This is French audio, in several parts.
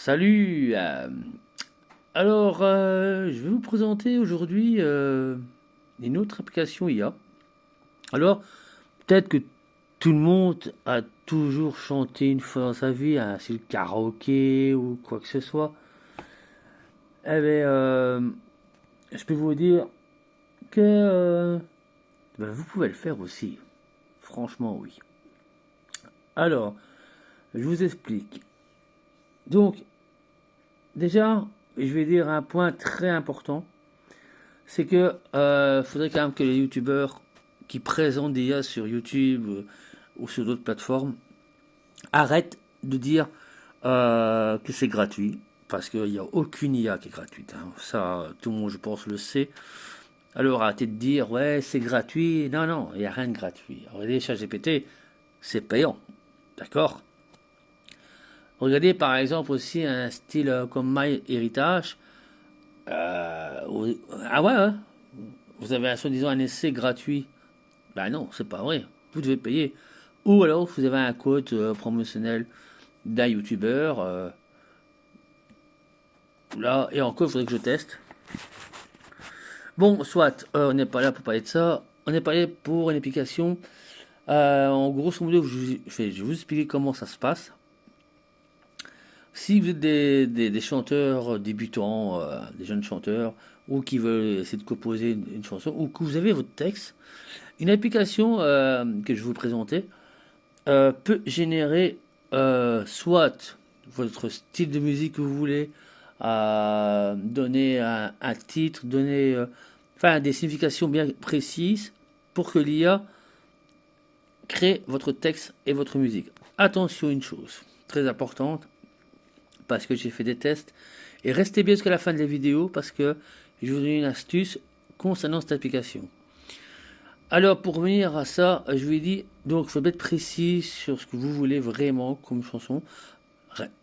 Salut. Je vais vous présenter aujourd'hui une autre application IA. Alors, peut-être que tout le monde a toujours chanté une fois dans sa vie, hein, c'est le karaoké ou quoi que ce soit. Eh bien, je peux vous dire que vous pouvez le faire aussi. Franchement, oui. Alors, je vous explique. Donc, déjà, je vais dire un point très important. C'est que faudrait quand même que les youtubeurs qui présentent des IA sur YouTube ou sur d'autres plateformes arrêtent de dire que c'est gratuit. Parce qu'il n'y a aucune IA qui est gratuite, hein. Ça, tout le monde, je pense, le sait. Alors arrêtez de dire, ouais, c'est gratuit. Non, non, il n'y a rien de gratuit. Regardez, ChatGPT, c'est payant. D'accord. Regardez par exemple aussi un style comme MyHeritage. Ah ouais, hein, vous avez un soi-disant un essai gratuit. Ben non, c'est pas vrai. Vous devez payer. Ou alors vous avez un code promotionnel d'un youtubeur. Là, et encore, il faudrait que je teste. Bon, soit, on n'est pas là pour parler de ça. On est parlé pour une application. En grosso modo, je vais vous expliquer comment ça se passe. Si vous êtes des chanteurs débutants, des jeunes chanteurs, ou qui veulent essayer de composer une chanson, ou que vous avez votre texte, une application que je vais vous présenter peut générer soit votre style de musique que vous voulez, donner un titre, donner enfin des significations bien précises pour que l'IA crée votre texte et votre musique. Attention, une chose très importante, parce que j'ai fait des tests, et restez bien jusqu'à la fin de la vidéo parce que je vous donne une astuce concernant cette application. Alors pour revenir à ça, je lui ai dit, donc il faut être précis sur ce que vous voulez vraiment comme chanson.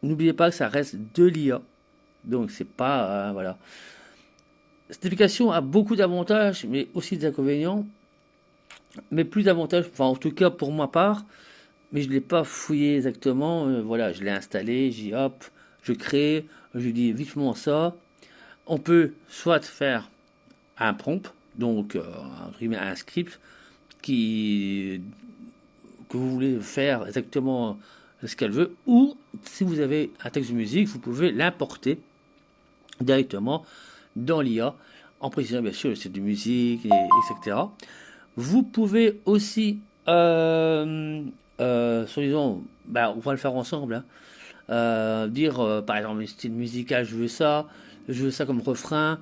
N'oubliez pas que ça reste de l'IA, donc c'est pas voilà. Cette application a beaucoup d'avantages, mais aussi des inconvénients. Mais plus d'avantages, enfin en tout cas pour ma part, mais je ne l'ai pas fouillé exactement. Voilà, je l'ai installé, j'y hop, je crée, je dis vivement ça. On peut soit faire un prompt, donc un script qui que vous voulez faire exactement ce qu'elle veut, ou si vous avez un texte de musique, vous pouvez l'importer directement dans l'IA, en précisant bien sûr c'est de musique, etc. Vous pouvez aussi, soi-disant, on va le faire ensemble, hein, dire par exemple, style musical, je veux ça comme refrain,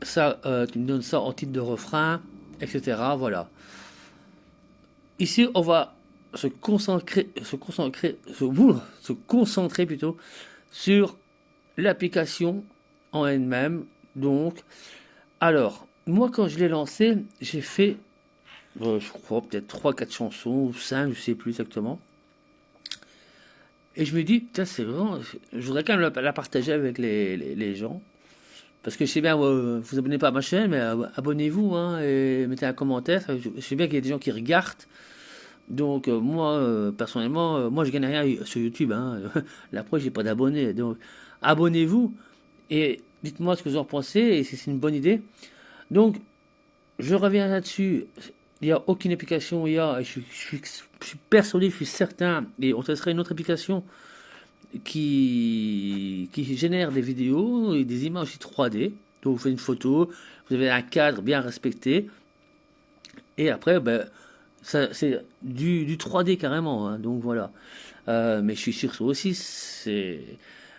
ça, tu me donnes ça en titre de refrain, etc. Voilà. Ici, on va se concentrer plutôt sur l'application en elle-même. Donc, alors, moi quand je l'ai lancé, j'ai fait, je crois peut-être trois quatre chansons ou 5, je sais plus exactement. Et je me dis, putain, c'est vraiment, je voudrais quand même la partager avec les gens. Parce que je sais bien, vous abonnez pas à ma chaîne, mais abonnez-vous, hein, et mettez un commentaire. Je sais bien qu'il y a des gens qui regardent. Donc moi, personnellement, moi je gagne rien sur YouTube, hein. La preuve, j'ai pas d'abonnés. Donc abonnez-vous et dites-moi ce que vous en pensez et si c'est une bonne idée. Donc je reviens là-dessus. Il n'y a aucune application IA. Je suis persuadé, je suis certain. Et on testerait une autre application qui génère des vidéos et des images aussi 3D. Donc vous faites une photo, vous avez un cadre bien respecté. Et après, c'est du 3D carrément, hein, donc voilà. Mais je suis sûr que ça aussi, c'est...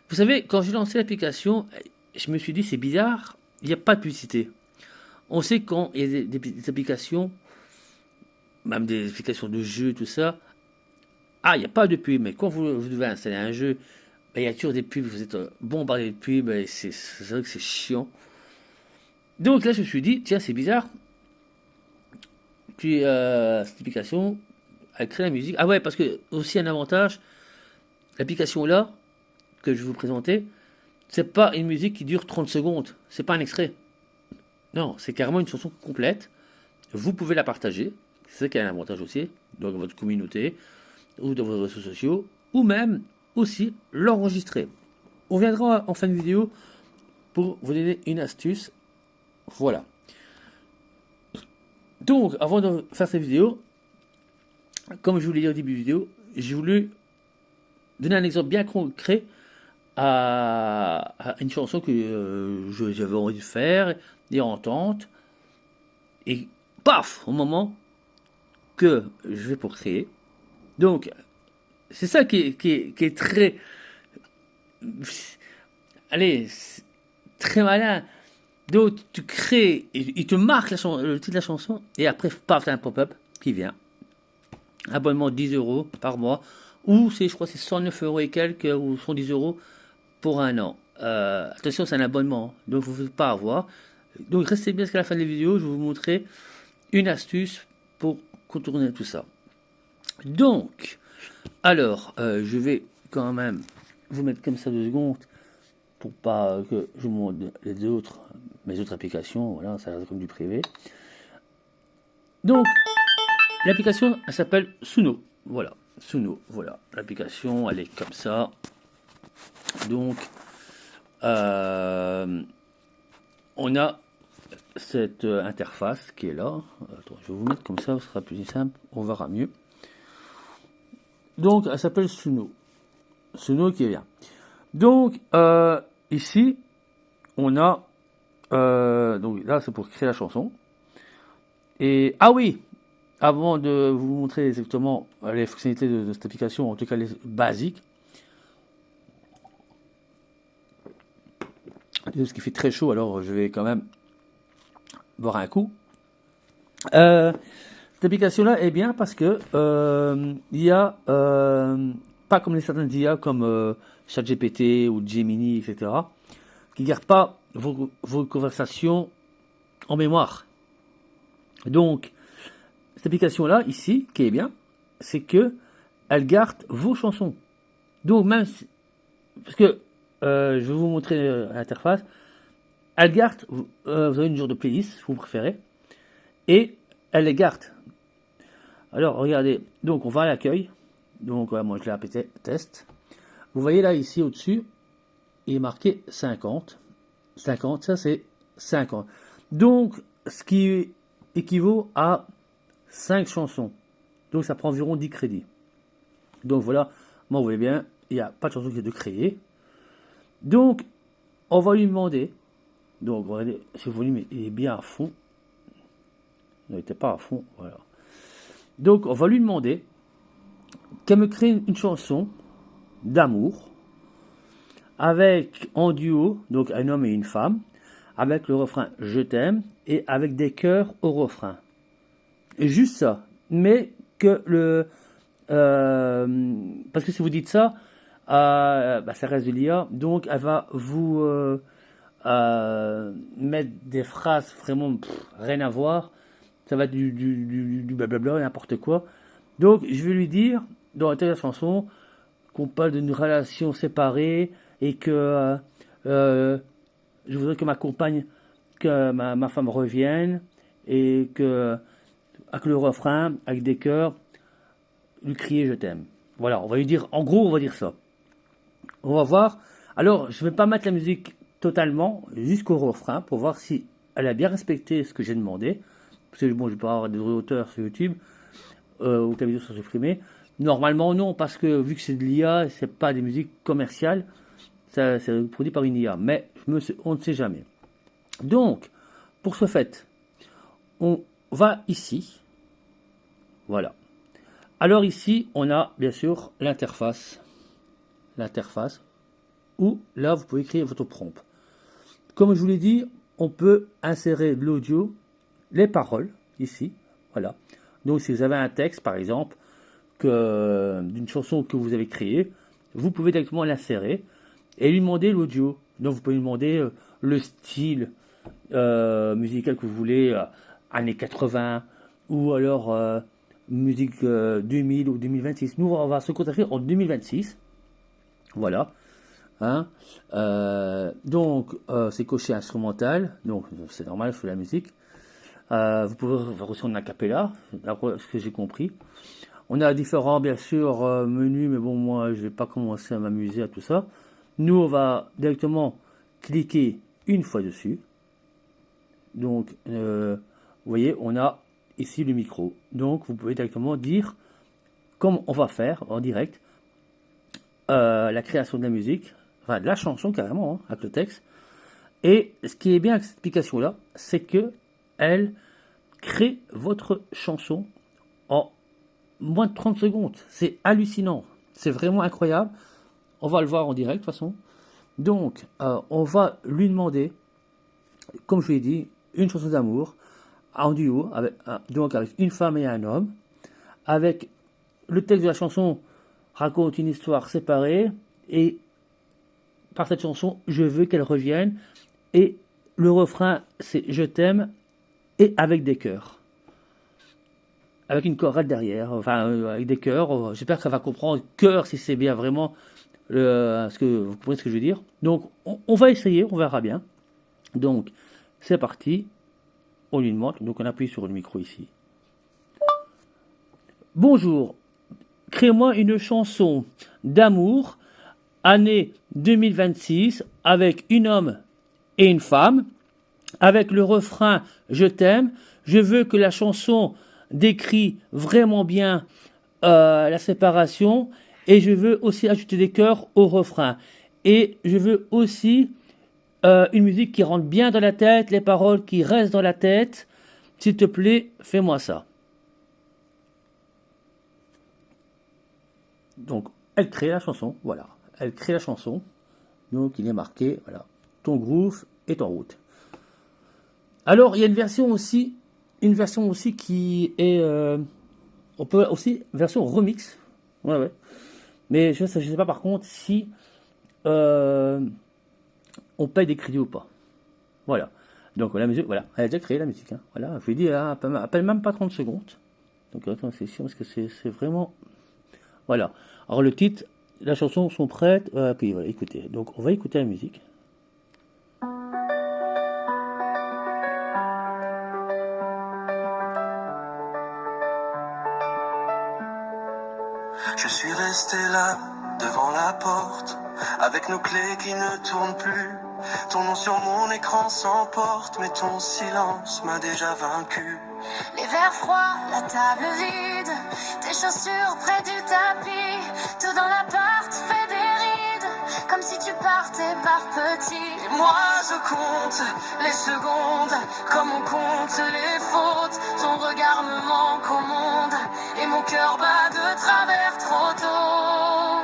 Vous savez, quand j'ai lancé l'application, je me suis dit, c'est bizarre, il n'y a pas de publicité. On sait quand il y a des applications, même des applications de jeux, tout ça, il n'y a pas de pub, mais quand vous devez installer un jeu, il y a toujours des pubs, vous êtes bombardé de pubs, et c'est vrai que c'est chiant. Donc là, je me suis dit, tiens, c'est bizarre, puis cette application, elle crée la musique. Ah ouais, parce que aussi un avantage, l'application là, que je vais vous présenter, c'est pas une musique qui dure 30 secondes, c'est pas un extrait. Non, c'est carrément une chanson complète. Vous pouvez la partager, c'est ça qui a un avantage aussi, dans votre communauté, ou dans vos réseaux sociaux, ou même aussi l'enregistrer. on viendra en fin de vidéo pour vous donner une astuce. Voilà. Donc, avant de faire cette vidéo, comme je vous l'ai dit au début de vidéo, j'ai voulu donner un exemple bien concret à une chanson que j'avais envie de faire et entendre. Et paf, au moment que je vais pour créer. Donc, c'est ça qui est très... Allez, très malin. Donc, tu crées, il te marque le titre de la chanson, et après, paf, t'as un pop-up qui vient. Abonnement 10 € par mois, ou c'est, je crois, c'est 109 € et quelques, ou 110 € pour un an. Attention, c'est un abonnement, donc vous ne pouvez pas avoir. Donc, restez bien jusqu'à la fin de la vidéo, je vais vous montrer une astuce pour contourner tout ça. Donc, alors, je vais quand même vous mettre comme ça 2 secondes pour pas que je vous montre mes autres applications. Voilà, ça reste comme du privé. Donc, l'application, elle s'appelle Suno. Voilà, Suno. Voilà, l'application, elle est comme ça. Donc, on a cette interface qui est là. Attends, je vais vous mettre comme ça, ce sera plus simple, on verra mieux. Donc, elle s'appelle Suno. Suno qui est bien. Donc, ici, on a... donc là, c'est pour créer la chanson. Et, ah oui, avant de vous montrer exactement les fonctionnalités de cette application, en tout cas les basiques, parce qu'il fait très chaud, alors je vais quand même boire un coup. Cette application-là est bien parce que il y a pas comme les certaines IA comme ChatGPT ou Gemini, etc., qui ne gardent pas vos conversations en mémoire. Donc, cette application-là, ici, qui est bien, c'est que elle garde vos chansons. Donc, même si, parce que je vais vous montrer l'interface, elle garde, vous avez une genre de playlist, si vous préférez, et elle les garde. Alors, regardez, donc on va à l'accueil. Donc, moi je l'ai appelé test. Vous voyez là, ici, au-dessus, il est marqué 50. 50, ça c'est 50. Donc, ce qui équivaut à 5 chansons. Donc, ça prend environ 10 crédits. Donc, voilà, moi, vous voyez bien, il n'y a pas de chanson qui est de créer. Donc, on va lui demander. Donc, regardez, ce volume est bien à fond. Il n'était pas à fond, voilà. Donc, on va lui demander qu'elle me crée une chanson d'amour avec en duo, donc un homme et une femme, avec le refrain je t'aime et avec des chœurs au refrain. Et juste ça. Mais que le. Parce que si vous dites ça, ça reste de l'IA, donc elle va vous mettre des phrases vraiment rien à voir. Ça va être du blablabla, n'importe quoi. Donc, je vais lui dire, dans la chanson, qu'on parle d'une relation séparée et que je voudrais que ma compagne, que ma femme revienne et que, avec le refrain, avec des chœurs, lui crier je t'aime. Voilà, on va lui dire, en gros, on va dire ça. On va voir. Alors, je ne vais pas mettre la musique totalement jusqu'au refrain pour voir si elle a bien respecté ce que j'ai demandé. Parce que bon, je peux avoir des droits d'auteur sur YouTube ou que la vidéo soit supprimée. Normalement, non, parce que vu que c'est de l'IA, c'est pas des musiques commerciales, c'est produit par une IA. Mais on ne sait jamais. Donc, pour ce fait, on va ici. Voilà. Alors ici, on a bien sûr l'interface. L'interface où là, vous pouvez créer votre prompt. Comme je vous l'ai dit, on peut insérer de l'audio, les paroles, ici, voilà. Donc, si vous avez un texte, par exemple, d'une chanson que vous avez créée, vous pouvez directement l'insérer et lui demander l'audio. Donc, vous pouvez lui demander le style musical que vous voulez, années 80, ou alors musique 2000 ou 2026. Nous, on va se contacter en 2026. Voilà. Hein, donc, c'est coché instrumental, donc c'est normal, je fais la musique. Vous pouvez faire aussi en acapella, d'après ce que j'ai compris. On a différents, bien sûr, menus, mais bon, moi, je vais pas commencer à m'amuser à tout ça. Nous, on va directement cliquer une fois dessus. Donc, vous voyez, on a ici le micro. Donc, vous pouvez directement dire, comme on va faire en direct, la création de la musique, enfin de la chanson carrément, hein, avec le texte. Et ce qui est bien avec cette application-là, c'est que elle crée votre chanson en moins de 30 secondes. C'est hallucinant. C'est vraiment incroyable. On va le voir en direct de toute façon. Donc, on va lui demander, comme je l'ai dit, une chanson d'amour en duo, donc avec une femme et un homme. Avec le texte de la chanson raconte une histoire séparée. Et par cette chanson, je veux qu'elle revienne. Et le refrain, c'est je t'aime. Et avec des chœurs. Avec une chorale derrière, enfin avec des chœurs. J'espère qu'elle va comprendre chœur si c'est bien vraiment ce que vous comprenez ce que je veux dire. Donc on va essayer, on verra bien. Donc c'est parti. On lui demande, donc on appuie sur le micro ici. Bonjour, crée-moi une chanson d'amour, année 2026, avec un homme et une femme, avec le refrain je t'aime. Je veux que la chanson décrit vraiment bien la séparation, et je veux aussi ajouter des chœurs au refrain. Et je veux aussi une musique qui rentre bien dans la tête, les paroles qui restent dans la tête. S'il te plaît, fais-moi ça. Donc, elle crée la chanson, voilà. Elle crée la chanson. Donc, il est marqué, voilà, ton groove est en route. Alors, il y a une version aussi qui est, on peut aussi, version remix. Ouais. Mais je sais pas par contre si on paye des crédits ou pas. Voilà. Donc la musique, voilà, elle a déjà créé la musique. Hein. Voilà, je lui ai dit, elle appelle même pas 30 secondes. Donc attends, c'est sûr parce que c'est vraiment. Voilà. Alors le titre, la chanson sont prêtes. Puis voilà, écoutez. Donc on va écouter la musique. Je suis resté là, devant la porte, avec nos clés qui ne tournent plus. Ton nom sur mon écran s'emporte, mais ton silence m'a déjà vaincu. Les verres froids, la table vide, tes chaussures près du tapis, tout dans l'appart fait des rides, comme si tu partais par petits. Et moi je compte les secondes, comme on compte les fautes. Ton regard me manque au monde, et mon cœur bat de travers trop tôt.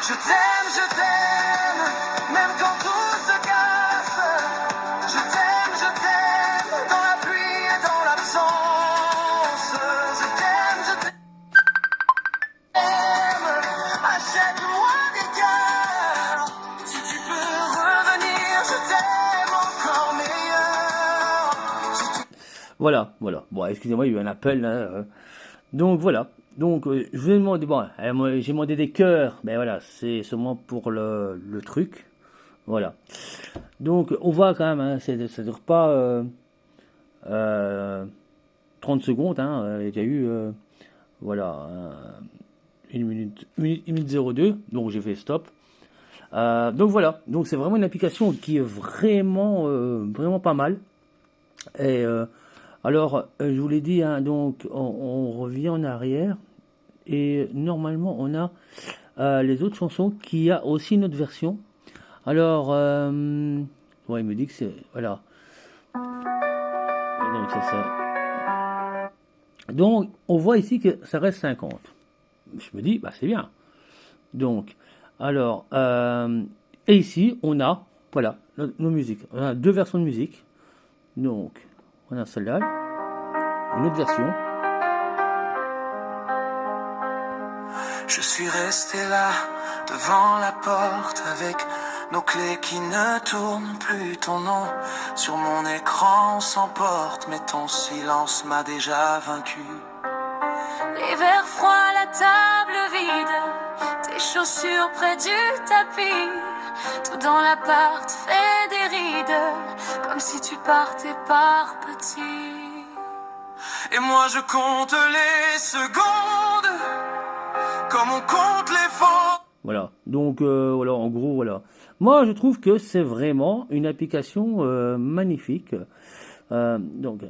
Je t'aime, même quand tout se casse. Je t'aime, dans la pluie et dans l'absence. Je t'aime, achète-moi des cœurs. Si tu peux revenir, je t'aime encore meilleur. Voilà. Bon, excusez-moi, il y a eu un appel là. Donc voilà. Donc je vais demander, bon, j'ai demandé des chœurs, mais voilà, c'est seulement pour le truc. Voilà. Donc on voit quand même, hein, ça ne dure pas 30 secondes, hein, il y a eu voilà 1 minute 02, donc j'ai fait stop. Donc voilà, donc c'est vraiment une application qui est vraiment pas mal. Et alors je vous l'ai dit, hein, donc on revient en arrière et normalement on a les autres chansons qui a aussi une autre version. Alors ouais, il me dit que c'est voilà. Donc c'est ça. Donc on voit ici que ça reste 50. Je me dis bah c'est bien. Donc alors et ici on a voilà nos musiques. On a deux versions de musique. Donc on a celle-là, une autre version. Je suis resté là, devant la porte, avec nos clés qui ne tournent plus. Ton nom sur mon écran s'emporte, mais ton silence m'a déjà vaincu. Les verres froids, la table vide, tes chaussures près du tapis, tout dans l'appart fait des rides, comme si tu partais par petits. Et moi je compte les secondes, comme on compte les fautes. Voilà. Donc voilà, en gros, voilà. Moi, je trouve que c'est vraiment une application magnifique. Donc,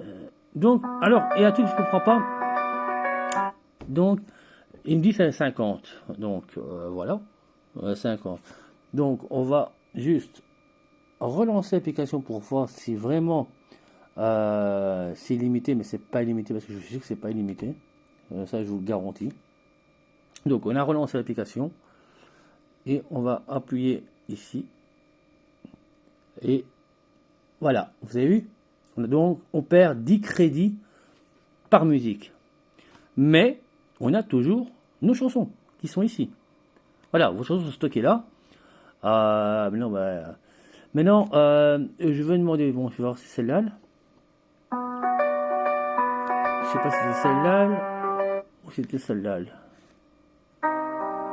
alors, et un truc que je comprends pas. Donc, il me dit c'est 50. Donc, voilà. 50. Donc, on va juste relancer l'application pour voir si vraiment c'est illimité, mais c'est pas illimité parce que je suis sûr que c'est pas illimité. Ça, je vous le garantis. Donc, on a relancé l'application et on va appuyer ici. Et voilà, vous avez vu? Donc, on perd 10 crédits par musique. Mais, on a toujours nos chansons qui sont ici. Voilà, vos chansons sont stockées là. Maintenant, je vais demander, bon, je vais voir si c'est celle-là. Je sais pas si c'est celle-là ou c'était celle-là.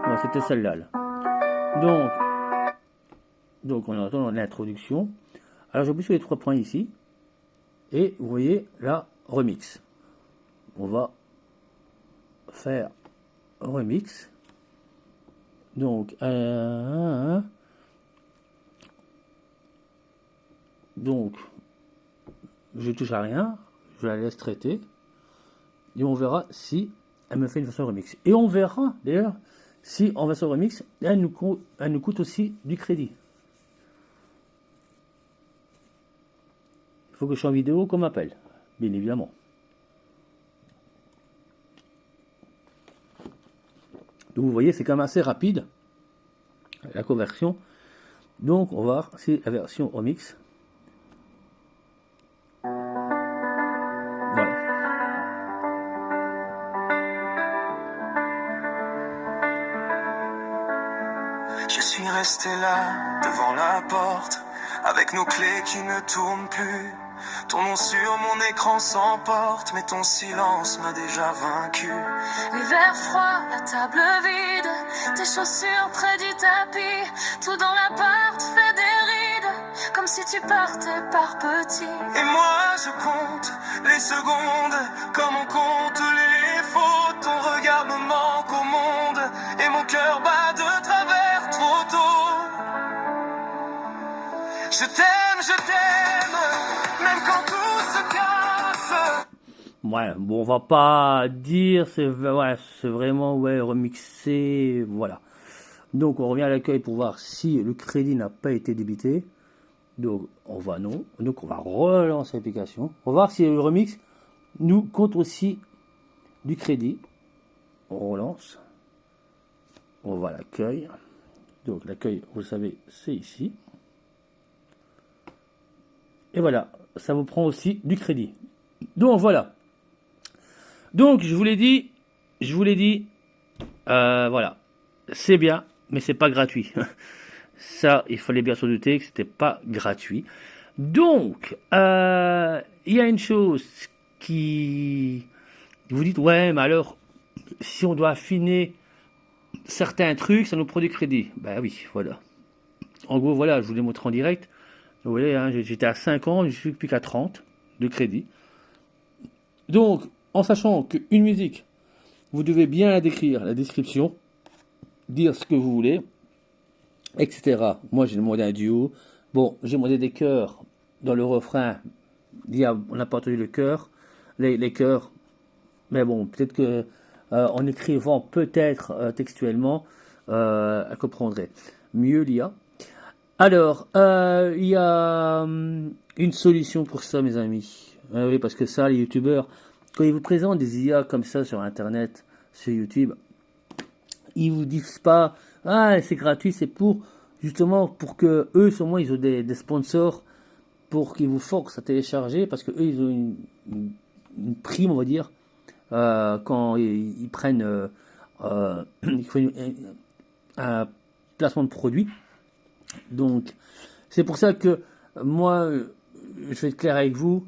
Non, c'était celle-là. Donc on entend l'introduction. Alors j'appuie sur les 3 points ici. Et vous voyez là, remix. On va faire remix. Donc, je touche à rien. Je la laisse traiter. Et on verra si elle me fait une version remix. Et on verra d'ailleurs si en version remix, elle nous coûte aussi du crédit. Il faut que je sois en vidéo qu'on m'appelle, bien évidemment. Donc vous voyez, c'est quand même assez rapide, la conversion. Donc on va voir si la version remix. Voilà. Je suis resté là, devant la porte, avec nos clés qui ne tournent plus. Ton nom sur mon écran s'emporte, mais ton silence m'a déjà vaincu. Les verres froids, la table vide, tes chaussures près du tapis, tout dans l'appart fait des rides, comme si tu partais par petits. Et moi je compte les secondes, comme on compte les fautes. Ton regard me manque au monde, et mon cœur bat de travers trop tôt. Je t'aime, même quand tout se casse. Ouais, bon, on va pas dire, c'est vraiment remixé, voilà. Donc on revient à l'accueil pour voir si le crédit n'a pas été débité. Donc on va non, donc on va relancer l'application. On va voir si le remix nous compte aussi du crédit. On relance. On va à l'accueil. Donc l'accueil, vous le savez, c'est ici. Et voilà, ça vous prend aussi du crédit. Donc voilà. Donc je vous l'ai dit, voilà, c'est bien, mais c'est pas gratuit. Ça, il fallait bien se douter que c'était pas gratuit. Donc, il y a une chose qui vous dites, ouais, mais alors, si on doit affiner certains trucs, ça nous prend du crédit. Ben oui, voilà. En gros, voilà, je vous l'ai montré en direct. Vous voyez, hein, j'étais à 5 ans, je suis plus qu'à 30 de crédit. Donc, en sachant qu'une musique, vous devez bien la décrire, la description, dire ce que vous voulez, etc. Moi, j'ai demandé un duo. Bon, j'ai demandé des chœurs dans le refrain. On n'a pas entendu le chœur, les chœurs. Mais bon, peut-être que en écrivant, peut-être textuellement, elle comprendrait mieux l'IA. Alors, il y a une solution pour ça, mes amis. Oui, parce que ça, les youtubeurs, quand ils vous présentent des IA comme ça sur Internet, sur YouTube, ils vous disent pas, ah, c'est gratuit, c'est justement pour que eux, sûrement, ils ont des sponsors pour qu'ils vous forcent à télécharger, parce que eux, ils ont une prime, on va dire, quand ils prennent ils font un placement de produit. Donc, c'est pour ça que moi, je vais être clair avec vous,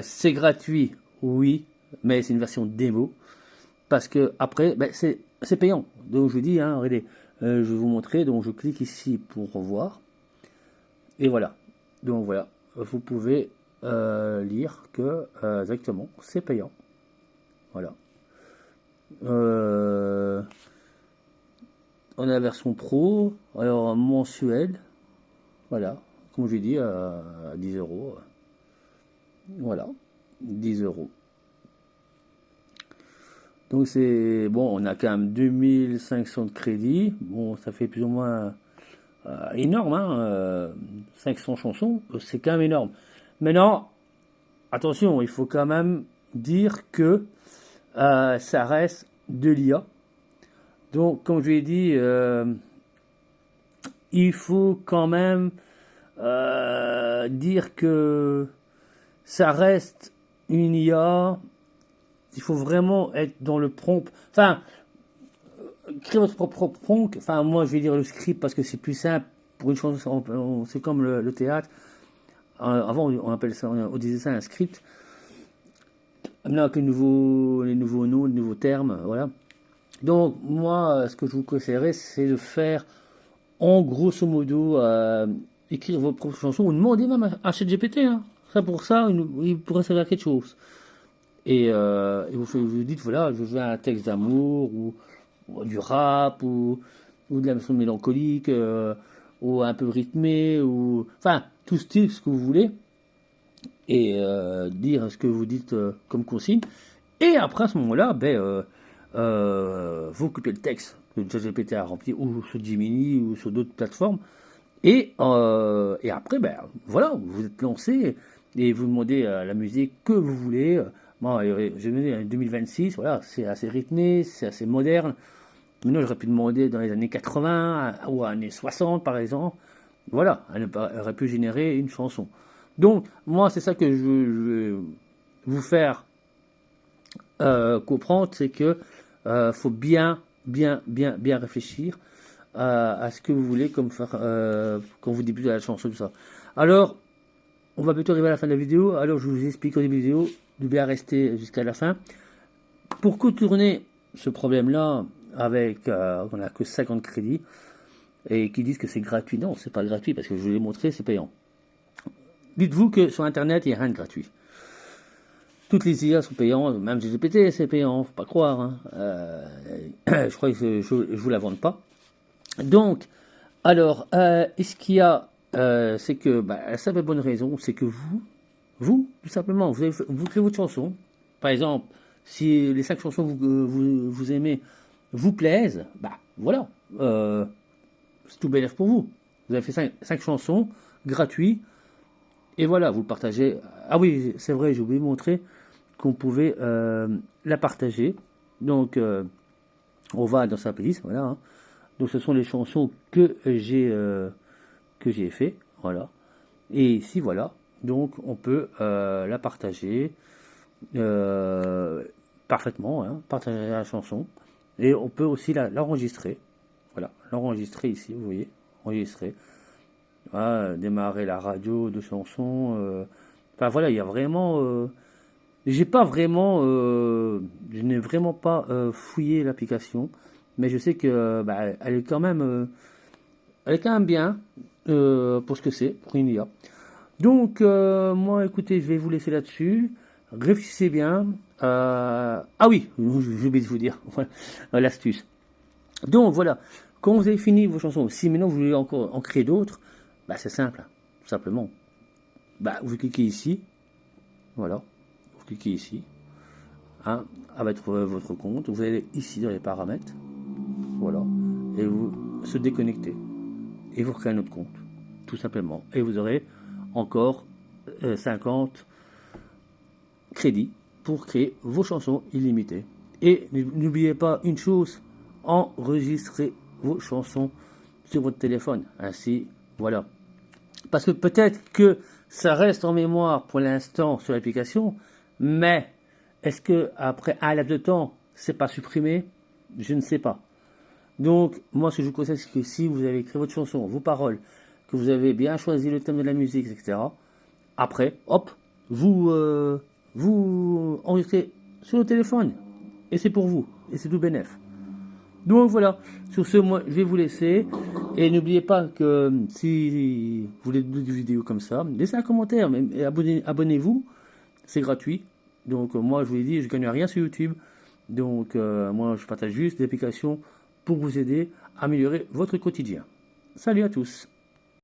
c'est gratuit, oui, mais c'est une version démo, parce que après, c'est payant. Donc, je vous dis, hein, regardez, je vais vous montrer. Donc, je clique ici pour revoir, et voilà. Donc voilà, vous pouvez lire que exactement, c'est payant. Voilà. on a la version pro, alors mensuelle, voilà, comme je l'ai dit, à 10 euros. Voilà, 10 euros. Donc c'est bon, on a quand même 2500 de crédit. Bon, ça fait plus ou moins énorme, hein, 500 chansons, c'est quand même énorme. Maintenant, attention, il faut quand même dire que ça reste de l'IA. Donc, comme je l'ai dit, il faut quand même dire que ça reste une IA. Il faut vraiment être dans le prompt. Enfin, créer votre propre prompt. Enfin, moi, je vais dire le script parce que c'est plus simple. Pour une chanson, c'est comme le théâtre. Avant, on disait ça un script. Maintenant, avec les nouveaux noms, les nouveaux termes, voilà. Donc, moi, ce que je vous conseillerais, c'est de faire, en grosso modo, écrire vos propres chansons ou demander même à ChatGPT. Hein. Ça, pour ça, il pourrait servir à quelque chose. Et vous dites, voilà, je veux un texte d'amour, ou du rap, ou de la chanson mélancolique, ou un peu rythmé, ou enfin, tout style, ce que vous voulez, et dire ce que vous dites comme consigne. Et après, à ce moment-là, vous coupez le texte que ChatGPT a rempli, ou sur Gemini, ou sur d'autres plateformes, et après, voilà, vous êtes lancé, et vous demandez la musique que vous voulez. Moi, je me dis en 2026, voilà, c'est assez rythmé, c'est assez moderne. Maintenant, j'aurais pu demander dans les années 80 ou années 60, par exemple. Voilà, elle aurait pu générer une chanson. Donc, moi, c'est ça que je veux vous faire comprendre, c'est que faut bien réfléchir à ce que vous voulez comme faire quand vous débutez la chanson, tout ça. Alors, on va bientôt arriver à la fin de la vidéo. Alors, je vous explique au début de la vidéo de bien rester jusqu'à la fin. Pour contourner ce problème-là, avec on n'a que 50 crédits, et qui disent que c'est gratuit. Non, c'est pas gratuit, parce que je vous l'ai montré, c'est payant. Dites-vous que sur Internet, il n'y a rien de gratuit. Toutes les IA sont payantes, même GPT, c'est payant, faut pas croire. Hein. Je crois que je vous la vende pas. Donc, alors, ce qu'il y a, c'est que la simple bonne raison, c'est que vous, tout simplement, vous créez votre chanson. Par exemple, si les 5 chansons que vous aimez vous plaisent, voilà, c'est tout bénéfice pour vous. Vous avez fait 5 chansons, gratuits, et voilà, vous le partagez. Ah oui, c'est vrai, j'ai oublié de montrer qu'on pouvait la partager. Donc, on va dans sa playlist, voilà. Hein. Donc, ce sont les chansons que j'ai fait, voilà. Et ici, voilà. Donc, on peut la partager parfaitement, hein, partager la chanson. Et on peut aussi l'enregistrer. Voilà, l'enregistrer ici, vous voyez, enregistrer. Voilà, démarrer la radio de chansons. Enfin, voilà, il y a vraiment... je n'ai vraiment pas fouillé l'application, mais je sais que elle est quand même bien pour ce que c'est, pour une IA. Donc, moi, écoutez, je vais vous laisser là-dessus. Réfléchissez bien. Ah oui, j'ai oublié de vous dire l'astuce. Donc, voilà. Quand vous avez fini vos chansons, si maintenant vous voulez encore en créer d'autres, c'est simple, tout simplement. Vous cliquez ici. Voilà. Vous cliquez ici. Hein, avec votre compte. Vous allez ici dans les paramètres. Voilà. Et vous se déconnectez. Et vous créez un autre compte. Tout simplement. Et vous aurez encore 50 crédits pour créer vos chansons illimitées. Et n'oubliez pas une chose, enregistrez vos chansons sur votre téléphone. Ainsi, voilà. Parce que peut-être que ça reste en mémoire pour l'instant sur l'application, mais est-ce que après un laps de temps, c'est pas supprimé? Je ne sais pas. Donc, moi, ce que je vous conseille, c'est que si vous avez écrit votre chanson, vos paroles, que vous avez bien choisi le thème de la musique, etc., après, hop, vous enregistrez sur le téléphone. Et c'est pour vous. Et c'est tout bénef. Donc voilà, sur ce, moi, je vais vous laisser. Et n'oubliez pas que si vous voulez d'autres vidéos comme ça, laissez un commentaire, et abonnez-vous. C'est gratuit. Donc moi, je vous l'ai dit, je ne gagne rien sur YouTube. Donc moi, je partage juste des applications pour vous aider améliorer votre quotidien. Salut à tous!